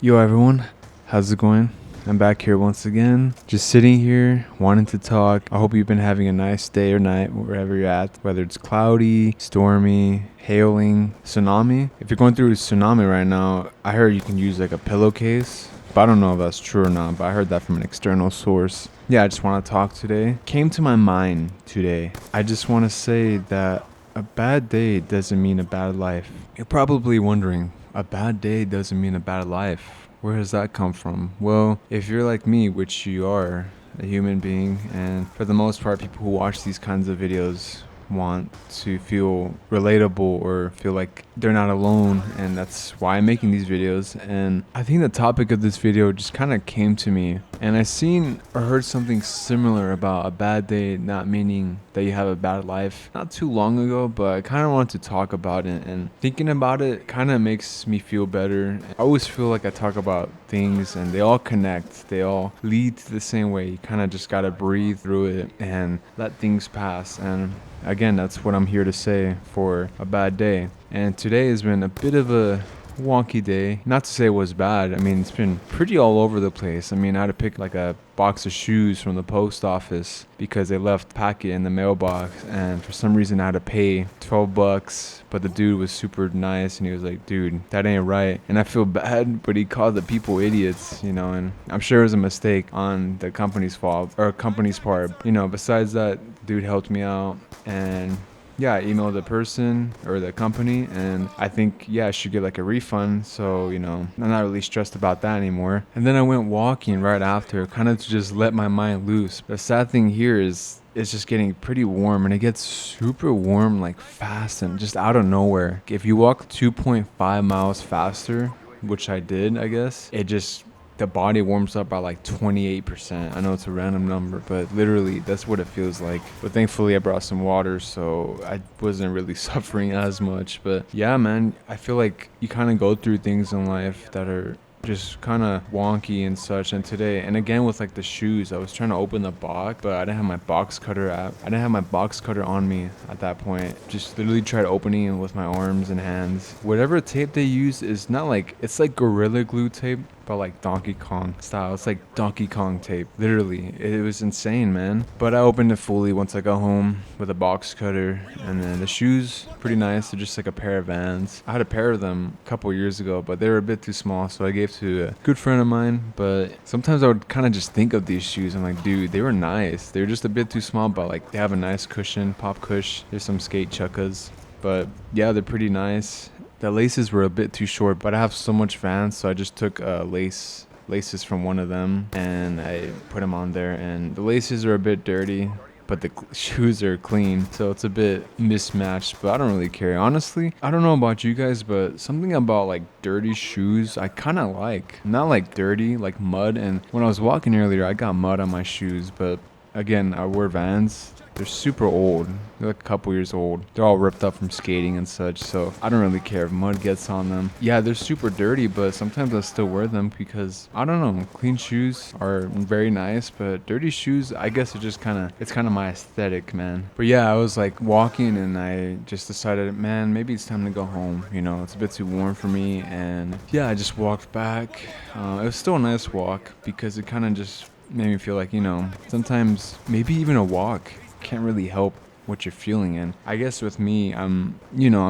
Yo everyone, how's it going? I'm back here once again, just sitting here wanting to talk. I hope you've been having a nice day or night wherever you're at, whether it's cloudy, stormy, hailing, tsunami. If you're going through a tsunami right now, I heard you can use like a pillowcase, but I don't know if that's true or not, but I heard that from an external source. Yeah, I just want to talk today. Came to my mind today. I just want to say that a bad day doesn't mean a bad life. You're probably wondering, a bad day doesn't mean a bad life. Where does that come from? Well, if you're like me, which you are, a human being, and for the most part, people who watch these kinds of videos want to feel relatable or feel like they're not alone, and that's why I'm making these videos. And I think the topic of this video just kind of came to me, and I seen or heard something similar about a bad day not meaning that you have a bad life not too long ago, but I kind of wanted to talk about it, and thinking about it kind of makes me feel better. I always feel like I talk about things and they all connect, they all lead to the same way. You kind of just gotta breathe through it and let things pass. And again, that's what I'm here to say for a bad day. And today has been a bit of a wonky day. Not to say it was bad. I mean, it's been pretty all over the place. I mean, I had to pick like a box of shoes from the post office because they left packet in the mailbox, and for some reason I had to pay $12, but the dude was super nice and he was like, dude, that ain't right. And I feel bad, but he called the people idiots, and I'm sure it was a mistake on the company's fault or company's part. Besides that, dude helped me out, and yeah, I emailed the person or the company, and I think, yeah, I should get like a refund. So, I'm not really stressed about that anymore. And then I went walking right after, kind of to just let my mind loose. The sad thing here is it's just getting pretty warm, and it gets super warm like fast and just out of nowhere. If you walk 2.5 miles faster, which I did, I guess, the body warms up by like 28%. I know it's a random number, but literally that's what it feels like. But thankfully I brought some water, so I wasn't really suffering as much. But yeah, man, I feel like you kind of go through things in life that are just kind of wonky and such. And today, and again with like the shoes, I was trying to open the box, but I didn't have my box cutter on me at that point. Just literally tried opening it with my arms and hands. Whatever tape they use is not like, it's like Gorilla Glue tape, but like Donkey Kong style. It's like Donkey Kong tape. Literally, it was insane, man. But I opened it fully once I got home with a box cutter. And then the shoes, pretty nice. They're just like a pair of Vans. I had a pair of them a couple years ago, but they were a bit too small, so I gave to a good friend of mine. But sometimes I would kind of just think of these shoes. I'm like, dude, they were nice. They're just a bit too small, but like they have a nice cushion, pop cush. There's some skate chuckas. But yeah, they're pretty nice. The laces were a bit too short, but I have so much Vans, so I just took laces from one of them and I put them on there. And the laces are a bit dirty, but the shoes are clean, so it's a bit mismatched, but I don't really care. Honestly, I don't know about you guys, but something about like dirty shoes I kind of like. Not like dirty, like mud. And when I was walking earlier, I got mud on my shoes, but again, I wear Vans. They're super old. They're like a couple years old. They're all ripped up from skating and such, so I don't really care if mud gets on them. Yeah, they're super dirty, but sometimes I still wear them because, I don't know, clean shoes are very nice, but dirty shoes, I guess it's kind of my aesthetic, man. But yeah, I was like walking and I just decided, man, maybe it's time to go home. It's a bit too warm for me, and yeah, I just walked back. It was still a nice walk because it kind of just made me feel like, sometimes maybe even a walk can't really help what you're feeling. And I guess with me, I'm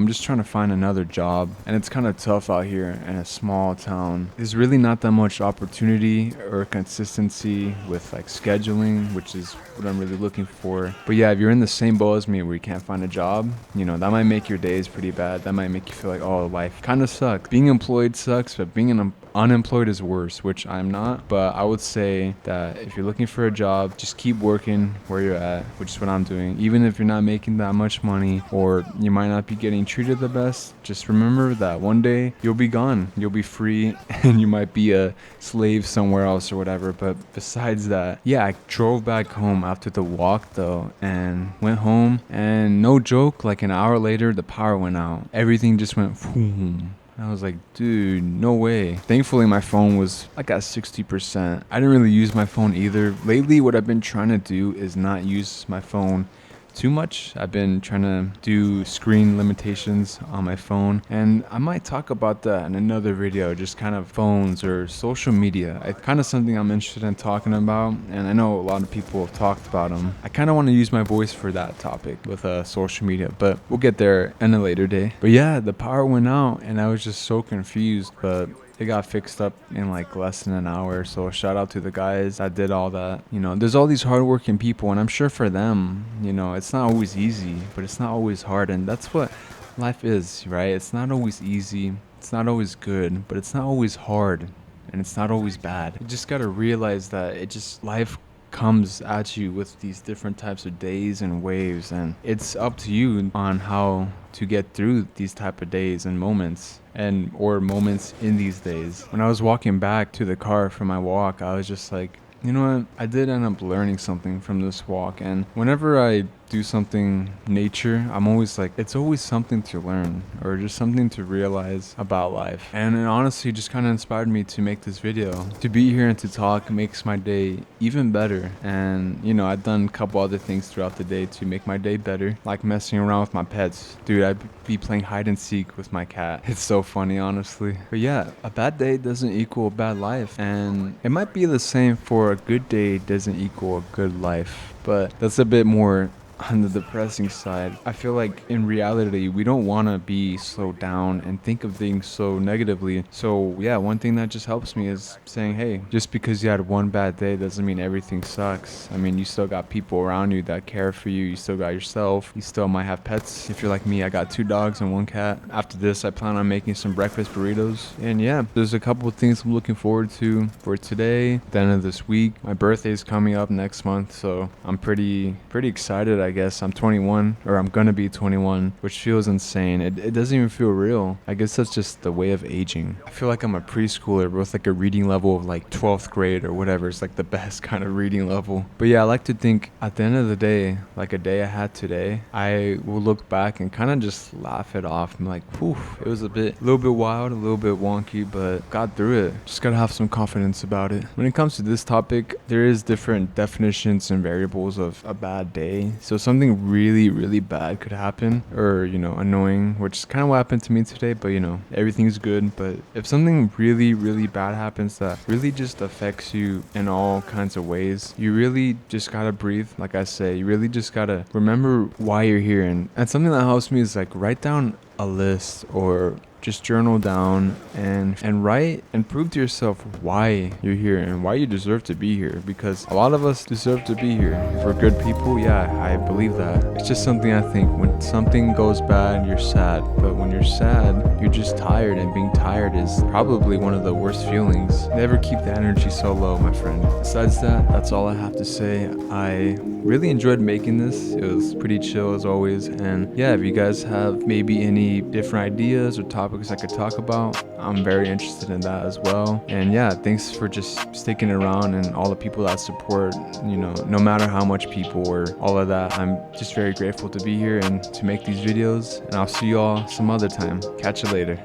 just trying to find another job, and it's kind of tough out here in a small town. There's really not that much opportunity or consistency with like scheduling, which is what I'm really looking for. But yeah, if you're in the same boat as me where you can't find a job, that might make your days pretty bad. That might make you feel like, oh, life kind of sucks. Being employed sucks, but being unemployed is worse, which I'm not. But I would say that if you're looking for a job, just keep working where you're at, which is what I'm doing. Even if you're not making that much money or you might not be getting treated the best, just remember that one day you'll be gone, you'll be free, and you might be a slave somewhere else or whatever. But besides that, yeah, I drove back home after the walk though, and went home, and no joke, like an hour later the power went out. Everything just went boom. I was like, dude, no way. Thankfully, my phone was like at 60%. I didn't really use my phone either. Lately, what I've been trying to do is not use my phone too much. I've been trying to do screen limitations on my phone, and I might talk about that in another video, just kind of phones or social media. It's kind of something I'm interested in talking about, and I know a lot of people have talked about them. I kind of want to use my voice for that topic with social media, but we'll get there in a later day. But yeah, the power went out, and I was just so confused, but it got fixed up in like less than an hour. So shout out to the guys that did all that. You know, there's all these hardworking people, and I'm sure for them, you know, it's not always easy, but it's not always hard. And that's what life is, right? It's not always easy. It's not always good, but it's not always hard, and it's not always bad. You just gotta realize that life comes at you with these different types of days and waves, and it's up to you on how to get through these type of days and moments, and or moments in these days. When I was walking back to the car for my walk, I was just like, you know what, I did end up learning something from this walk. And whenever I do something nature, I'm always like, it's always something to learn or just something to realize about life. And it honestly just kind of inspired me to make this video. To be here and to talk makes my day even better. And you know, I've done a couple other things throughout the day to make my day better, like messing around with my pets. Dude, I'd be playing hide and seek with my cat. It's so funny, honestly. But yeah, a bad day doesn't equal a bad life, and it might be the same for a good day doesn't equal a good life, but that's a bit more on the depressing side. I feel like in reality, we don't want to be so down and think of things so negatively. So yeah, one thing that just helps me is saying, hey, just because you had one bad day doesn't mean everything sucks. I mean, you still got people around you that care for you. You still got yourself. You still might have pets. If you're like me, I got 2 dogs and 1 cat. After this, I plan on making some breakfast burritos. And yeah, there's a couple of things I'm looking forward to for today, the end of this week. My birthday is coming up next month, so I'm pretty excited, I guess. I'm 21, or I'm gonna be 21, which feels insane. It doesn't even feel real. I guess that's just the way of aging. I feel like I'm a preschooler with like a reading level of like 12th grade or whatever. It's like the best kind of reading level. But yeah, I like to think at the end of the day, like a day I had today, I will look back and kind of just laugh it off. I'm like, whew, it was a little bit wild, a little bit wonky, but got through it. Just gotta have some confidence about it. When it comes to this topic, there is different definitions and variables of a bad day. So something really bad could happen, or you know, annoying, which is kind of what happened to me today. But you know, everything's good. But if something really bad happens that really just affects you in all kinds of ways, you really just gotta breathe. Like I say, you really just gotta remember why you're here. And something that helps me is like write down a list, or just journal down and write and prove to yourself why you're here and why you deserve to be here, because a lot of us deserve to be here. For good people, yeah, I believe that. It's just something I think when something goes bad, you're sad, but when you're sad, you're just tired, and being tired is probably one of the worst feelings. Never keep the energy so low, my friend. Besides that, that's all I have to say. I really enjoyed making this. It was pretty chill as always. And yeah, if you guys have maybe any different ideas or topics I could talk about, I'm very interested in that as well. And yeah, thanks for just sticking around, and all the people that support, you know, no matter how much people or all of that. I'm just very grateful to be here and to make these videos, and I'll see you all some other time. Catch you later.